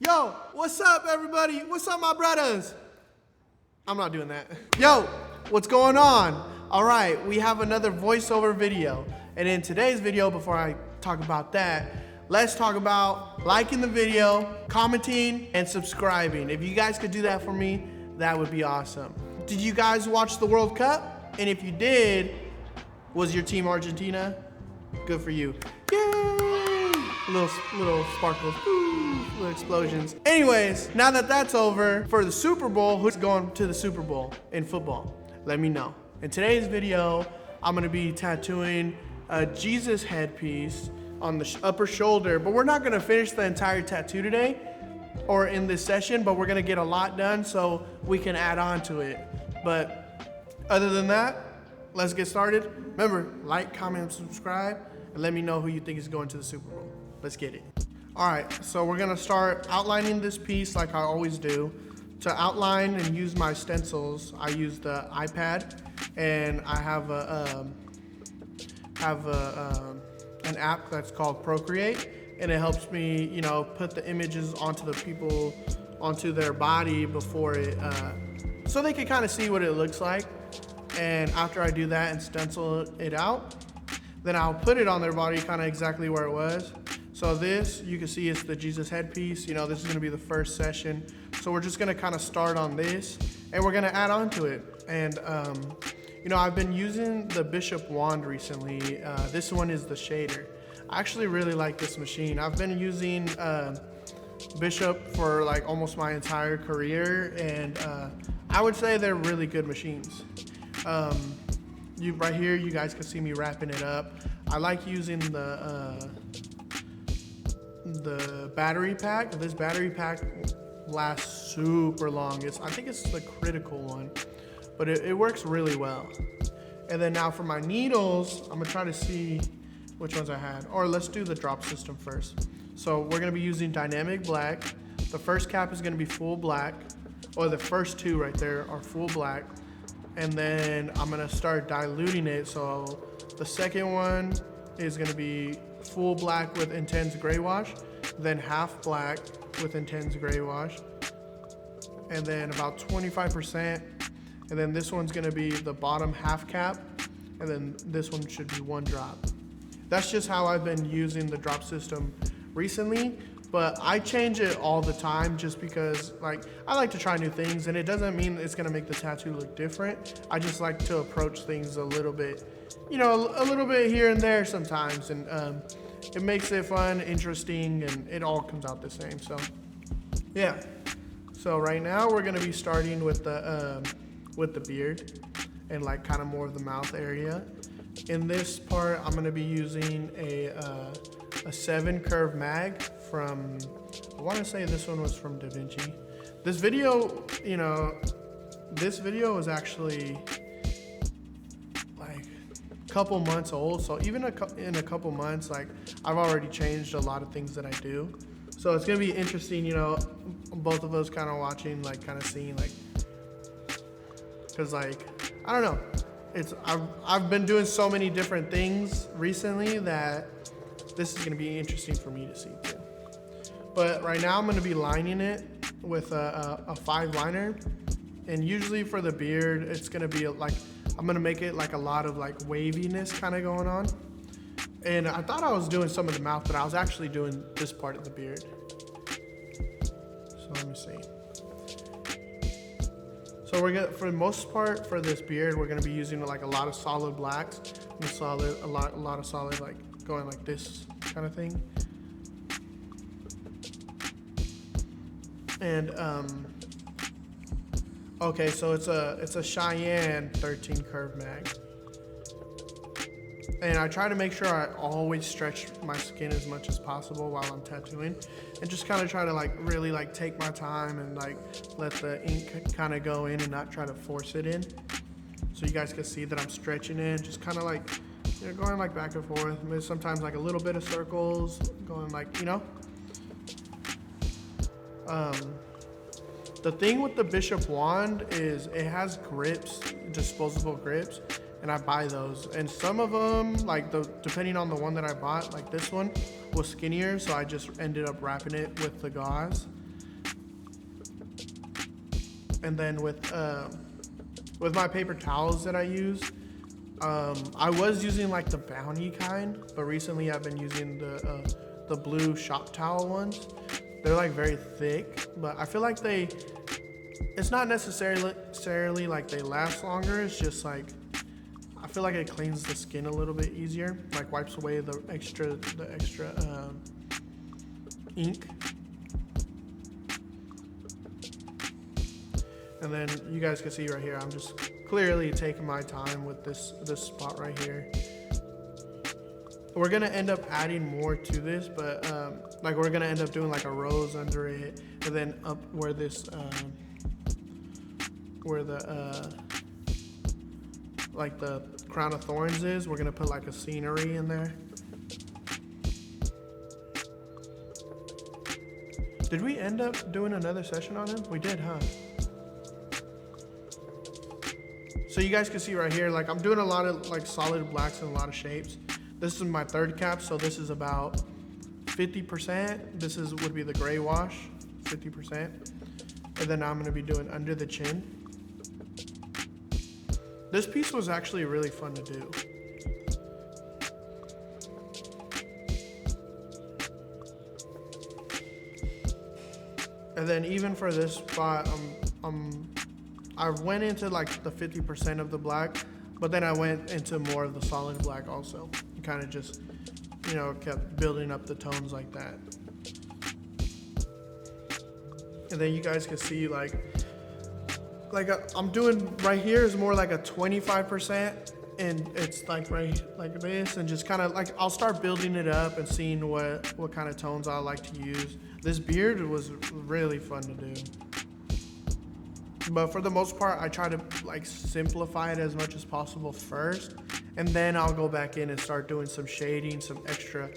Yo, what's up, everybody? What's up, my brothers? I'm not doing that. Yo, what's going on? All right, we have another voiceover video. And in today's video, before I talk about that, let's talk about liking the video, commenting, and subscribing. If you guys could do that for me, that would be awesome. Did you guys watch the World Cup? And if you did, was your team Argentina? Good for you. Yay! Little sparkles, ooh, little explosions. Anyways, now that that's over, for the Super Bowl, who's going to the Super Bowl in football? Let me know. In today's video, I'm gonna be tattooing a Jesus headpiece on the upper shoulder, but we're not gonna finish the entire tattoo today or in this session, but we're gonna get a lot done so we can add on to it. But other than that, let's get started. Remember, like, comment, and subscribe, and let me know who you think is going to the Super Bowl. Let's get it. All right, so we're gonna start outlining this piece like I always do. To outline and use my stencils, I use the iPad, and I have an app that's called Procreate, and it helps me, you know, put the images onto their body before it, so they can kind of see what it looks like. And after I do that and stencil it out, then I'll put it on their body kind of exactly where it was. So this, you can see, it's the Jesus headpiece. You know, this is gonna be the first session. So we're just gonna kind of start on this, and we're gonna add on to it. And, you know, I've been using the Bishop wand recently. This one is the shader. I actually really like this machine. I've been using Bishop for like almost my entire career, and I would say they're really good machines. Right here, you guys can see me wrapping it up. I like using the battery pack. This battery pack lasts super long. I think it's the critical one, but it works really well. And then now for my needles, I'm gonna try to see which ones I had. Or let's do the drop system first. So we're gonna be using dynamic black. The first cap is gonna be full black, or the first two right there are full black. And then I'm gonna start diluting it. So the second one is gonna be full black with intense gray wash, then half black with intense gray wash, and then about 25%. And then this one's gonna be the bottom half cap, and then this one should be one drop. That's just how I've been using the drop system recently, but I change it all the time just because, like, I like to try new things, and it doesn't mean it's gonna make the tattoo look different. I just like to approach things a little bit, you know, a little bit here and there sometimes, and it makes it fun, interesting, and it all comes out the same. So yeah, so right now we're gonna be starting with the beard and like kind of more of the mouth area. In this part, I'm gonna be using a 7 curve mag from, I want to say this one was from Da Vinci. This video, you know, this video is actually like a couple months old. So even in a couple months, like, I've already changed a lot of things that I do. So it's gonna be interesting, you know, both of us kind of watching, like, kind of seeing, like, cause like, I don't know. I've been doing so many different things recently that this is gonna be interesting for me to see too. But right now I'm gonna be lining it with a 5 liner. And usually for the beard, it's gonna be like, I'm gonna make it like a lot of like waviness kind of going on. And I thought I was doing some of the mouth, but I was actually doing this part of the beard. So let me see. So we're gonna, for the most part, for this beard, we're gonna be using like a lot of solid blacks and a lot of solid, like going like this kind of thing. And okay, so it's a Cheyenne 13 curve mag. And I try to make sure I always stretch my skin as much as possible while I'm tattooing, and just kind of try to like really like take my time and like let the ink kind of go in and not try to force it in. So you guys can see that I'm stretching it, just kind of like, you know, going like back and forth. Maybe sometimes like a little bit of circles, going like, you know. The thing with the Bishop wand is it has grips, disposable grips, and I buy those. And some of them, like depending on the one that I bought, like this one was skinnier, so I just ended up wrapping it with the gauze. And then with my paper towels that I use, I was using like the Bounty kind, but recently I've been using the blue shop towel ones. They're like very thick, but I feel like it's not necessarily like they last longer. It's just like, I feel like it cleans the skin a little bit easier, like wipes away the extra ink. And then you guys can see right here, I'm just clearly taking my time with this spot right here. We're gonna end up adding more to this, but like we're gonna end up doing like a rose under it, and then up where this like the crown of thorns is, we're gonna put like a scenery in there. Did we end up doing another session on him? We did, huh? So you guys can see right here, like I'm doing a lot of like solid blacks and a lot of shapes. This is my third cap, so this is about 50%. This would be the gray wash, 50%. And then I'm gonna be doing under the chin. This piece was actually really fun to do. And then even for this spot, I went into like the 50% of the black, but then I went into more of the solid black also. Kind of just, you know, kept building up the tones like that. And then you guys can see like I'm doing right here is more like a 25%, and it's like right like this, and just kind of like I'll start building it up and seeing what kind of tones I like to use. This beard was really fun to do. But for the most part, I try to like simplify it as much as possible first, and then I'll go back in and start doing some shading, some extra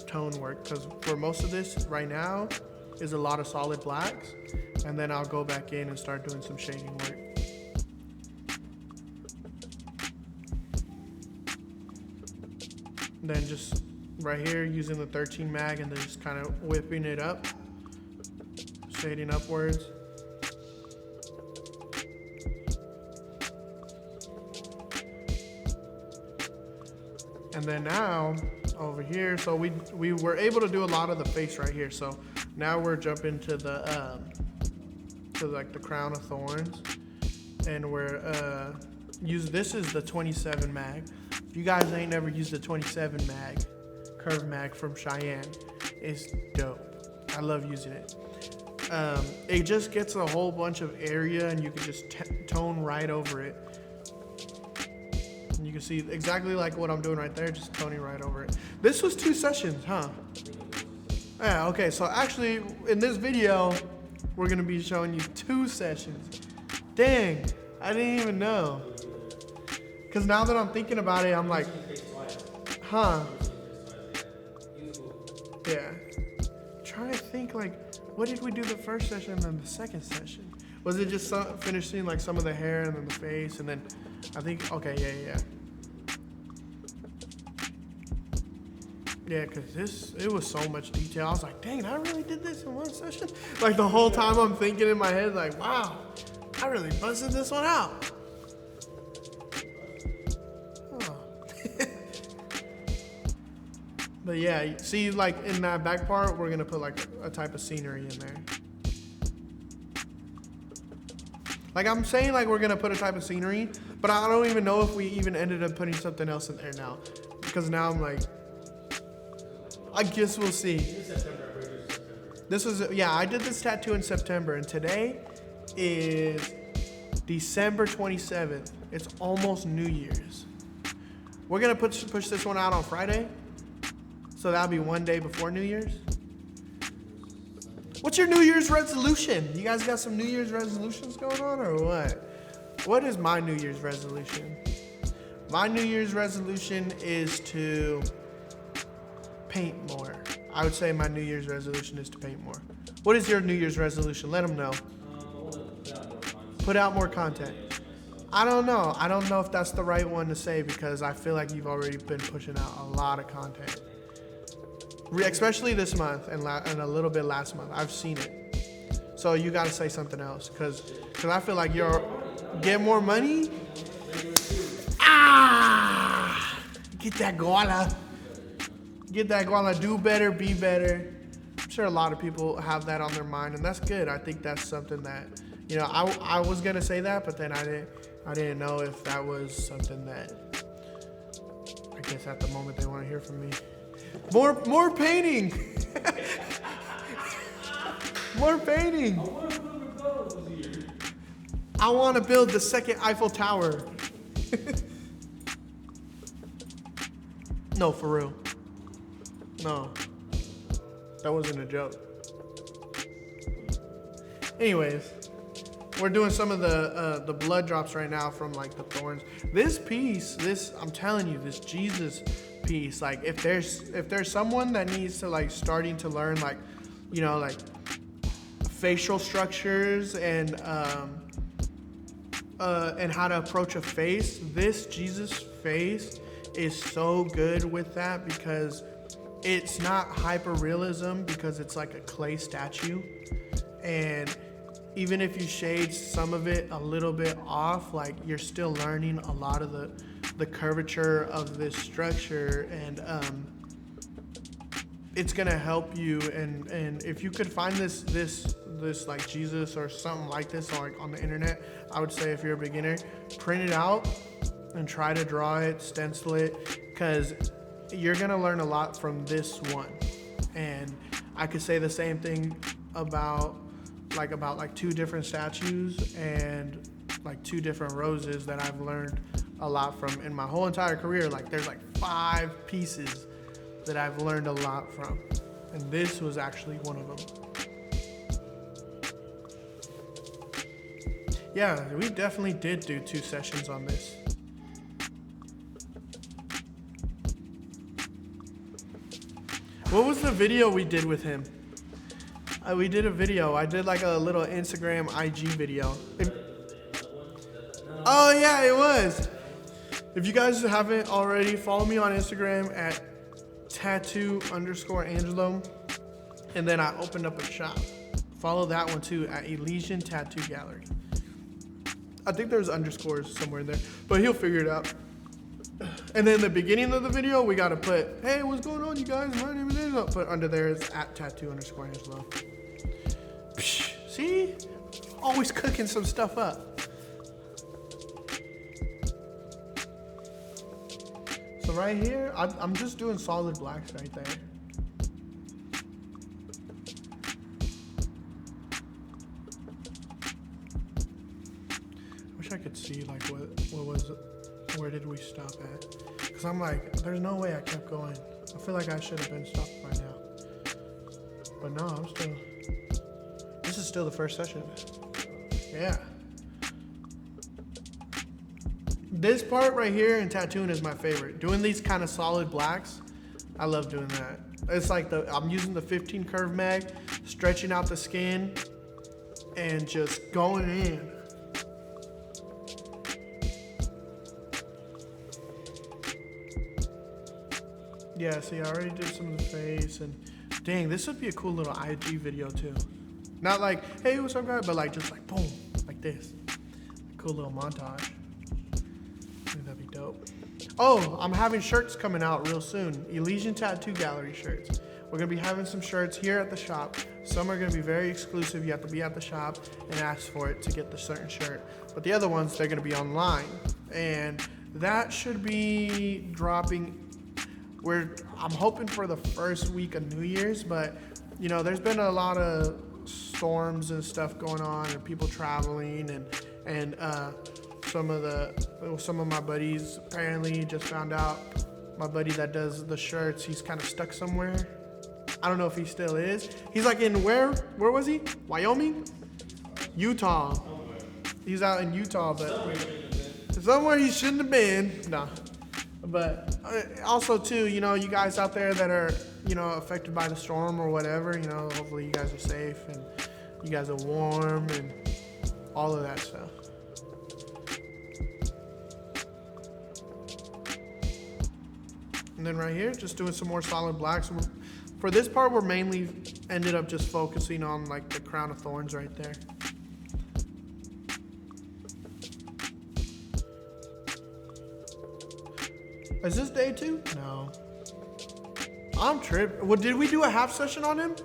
tone work. Because for most of this right now is a lot of solid blacks, and then I'll go back in and start doing some shading work. And then just right here using the 13 mag and then just kind of whipping it up, shading upwards. And then now over here, so we were able to do a lot of the face right here. So now we're jumping to the to like the crown of thorns, and we're this is the 27 mag. If you guys ain't never used the 27 mag, curve mag from Cheyenne, it's dope. I love using it. It just gets a whole bunch of area, and you can just tone right over it. You can see exactly like what I'm doing right there, just toning right over it. This was 2 sessions, huh? Yeah, okay, so actually in this video, we're gonna be showing you 2 sessions. Dang, I didn't even know. Cause now that I'm thinking about it, I'm like, huh? Yeah. I'm trying to think like, what did we do the first session and then the second session? Was it just finishing like some of the hair and then the face, and then I think, okay, yeah. Yeah, cause it was so much detail. I was like, dang, I really did this in 1 session? Like the whole time I'm thinking in my head, like, wow, I really busted this one out. Oh. But yeah, see, like in that back part, we're gonna put like a type of scenery in there. Like I'm saying, like we're gonna put a type of scenery, but I don't even know if we even ended up putting something else in there now, because now I'm like, I guess we'll see. This was, yeah, I did this tattoo in September, and today is December 27th. It's almost New Year's. We're gonna push this one out on Friday, so that'll be 1 day before New Year's. What's your New Year's resolution? You guys got some New Year's resolutions going on, or what? What is my New Year's resolution? My New Year's resolution is to paint more. I would say my New Year's resolution is to paint more. What is your New Year's resolution? Let them know. Put out more content. I don't know. I don't know if that's the right one to say, because I feel like you've already been pushing out a lot of content. Especially this month and a little bit last month. I've seen it. So you got to say something else, because I feel like you're get more money. Ah, get that guala. Get that guala. Do better, be better. I'm sure a lot of people have that on their mind, and that's good. I think that's something that, you know, I was gonna say that, but then I didn't know if that was something that I guess at the moment they want to hear from me. More painting. More painting. I want to build the second Eiffel Tower. No, for real. No, that wasn't a joke. Anyways, we're doing some of the blood drops right now from like the thorns. This piece, I'm telling you, this Jesus piece, like if there's someone that needs to like starting to learn like, you know, like facial structures and how to approach a face, this Jesus face is so good with that, because it's not hyper realism, because it's like a clay statue, and even if you shade some of it a little bit off, like you're still learning a lot of the curvature of this structure, and it's gonna help you. And if you could find this like Jesus or something like this on the internet, I would say if you're a beginner, print it out and try to draw it, stencil it, because you're gonna learn a lot from this one. And I could say the same thing about like 2 different statues and like 2 different roses that I've learned a lot from in my whole entire career. Like there's like 5 pieces that I've learned a lot from, and this was actually one of them. Yeah, we definitely did do 2 sessions on this. What was the video we did with him? We did a video. I did like a little Instagram IG video. Oh yeah, it was. If you guys haven't already, follow me on Instagram at tattoo_Angelo. And then I opened up a shop. Follow that one too at Elysian Tattoo Gallery. I think there's underscores somewhere in there, but he'll figure it out. And then the beginning of the video, we gotta put, hey, what's going on, you guys? My name is Angelo. Put under there is at tattoo_Angelo. See? Always cooking some stuff up. So right here, I'm just doing solid blacks right there. I could see like where did we stop at? Because I'm like, there's no way I kept going. I feel like I should have been stopped by now. But no, this is still the first session. Yeah. This part right here in tattooing is my favorite. Doing these kind of solid blacks, I love doing that. It's like I'm using the 15 curve mag, stretching out the skin, and just going in. Yeah, see, I already did some of the face, and dang, this would be a cool little IG video too. Not like, hey, what's up, guys, but like just like boom, like this. Cool little montage. I think that'd be dope. Oh, I'm having shirts coming out real soon. Elysian Tattoo Gallery shirts. We're gonna be having some shirts here at the shop. Some are gonna be very exclusive. You have to be at the shop and ask for it to get the certain shirt. But the other ones, they're gonna be online, and that should be dropping. I'm hoping for the first week of New Year's, but you know, there's been a lot of storms and stuff going on, and people traveling, and some of my buddies apparently just found out. My buddy that does the shirts, he's kind of stuck somewhere. I don't know if he still is. He's like in where was he? Wyoming? Utah. He's out in Utah, but somewhere he shouldn't have been. Nah. But also too, you know, you guys out there that are, you know, affected by the storm or whatever, you know, hopefully you guys are safe and you guys are warm and all of that stuff. And then right here, just doing some more solid blacks. For this part, we're mainly ended up just focusing on like the crown of thorns right there. Is this day 2? No. I'm tripping. Well, did we do a half session on him?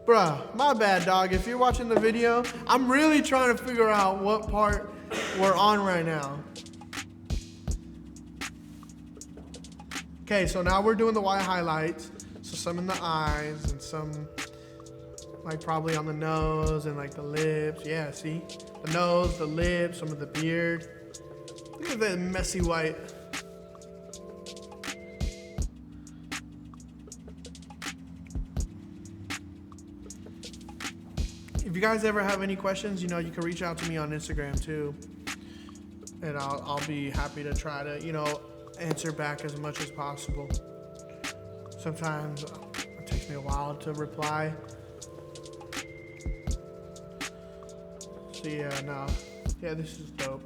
Bruh, my bad, dog. If you're watching the video, I'm really trying to figure out what part we're on right now. Okay, so now we're doing the white highlights. So some in the eyes and some like probably on the nose and like the lips. Yeah, see? The nose, the lips, some of the beard. Look at that messy white. If you guys ever have any questions, you know, you can reach out to me on Instagram too. And I'll be happy to try to, you know, answer back as much as possible. Sometimes it takes me a while to reply. So yeah, no. Yeah, this is dope.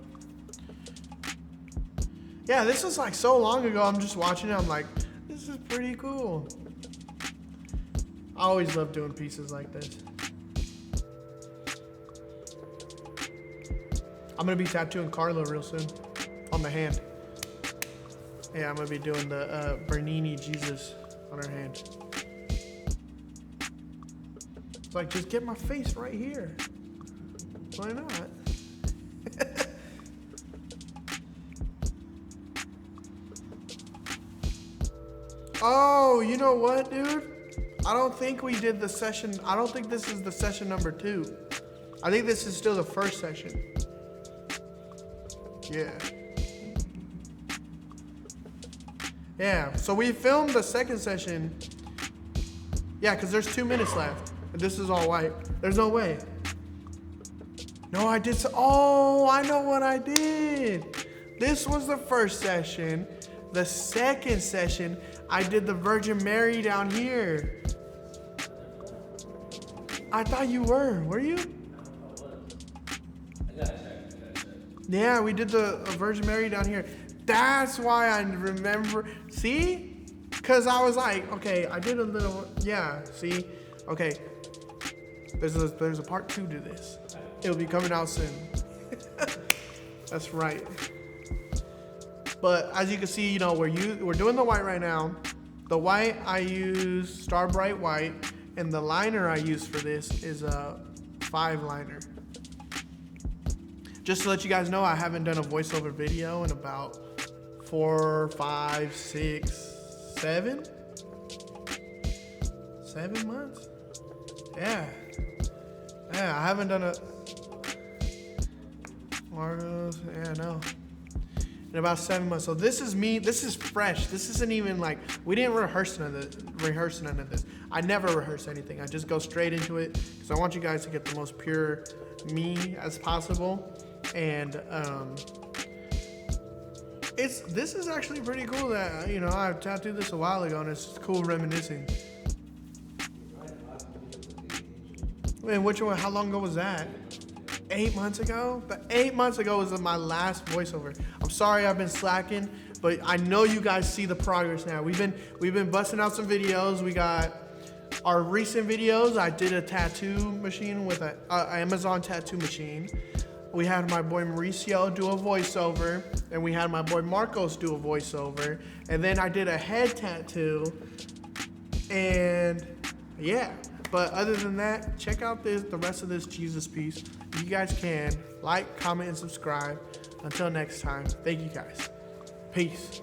Yeah, this is like so long ago. I'm just watching it. I'm like, this is pretty cool. I always love doing pieces like this. I'm gonna be tattooing Carla real soon on the hand. Yeah, I'm gonna be doing the Bernini Jesus on her hand. It's like, just get my face right here. Why not? Oh, you know what, dude? I don't think we did the session. I don't think this is the session number 2. I think this is still the first session. Yeah. Yeah, so we filmed the second session. Yeah, because there's 2 minutes left. And this is all white. There's no way. No, I did so. Oh, I know what I did. This was the first session. The second session, I did the Virgin Mary down here. I thought you were you? Yeah, we did the Virgin Mary down here. That's why I remember. See? Because I was like, okay, I did a little, yeah, see? Okay, there's a part 2 to this. It'll be coming out soon. That's right. But as you can see, you know, we're doing the white right now. The white, I use Star Bright White, and the liner I use for this is a 5 liner. Just to let you guys know, I haven't done a voiceover video in about 4, 5, 6, 7 months. Yeah, I haven't done a Margos. Yeah, no. In about 7 months. So this is me. This is fresh. This isn't even like, we didn't rehearse none of this. I never rehearse anything. I just go straight into it because I want you guys to get the most pure me as possible. And this is actually pretty cool that, you know, I tattooed this a while ago, and it's cool reminiscing. Man, which one? How long ago was that? 8 months ago? But 8 months ago was my last voiceover. I'm sorry I've been slacking, but I know you guys see the progress now. We've been busting out some videos. We got our recent videos. I did a tattoo machine with an Amazon tattoo machine. We had my boy Mauricio do a voiceover, and we had my boy Marcos do a voiceover, and then I did a head tattoo, and yeah. But other than that, check out the rest of this Jesus piece. If you guys can, like, comment, and subscribe. Until next time, thank you guys. Peace.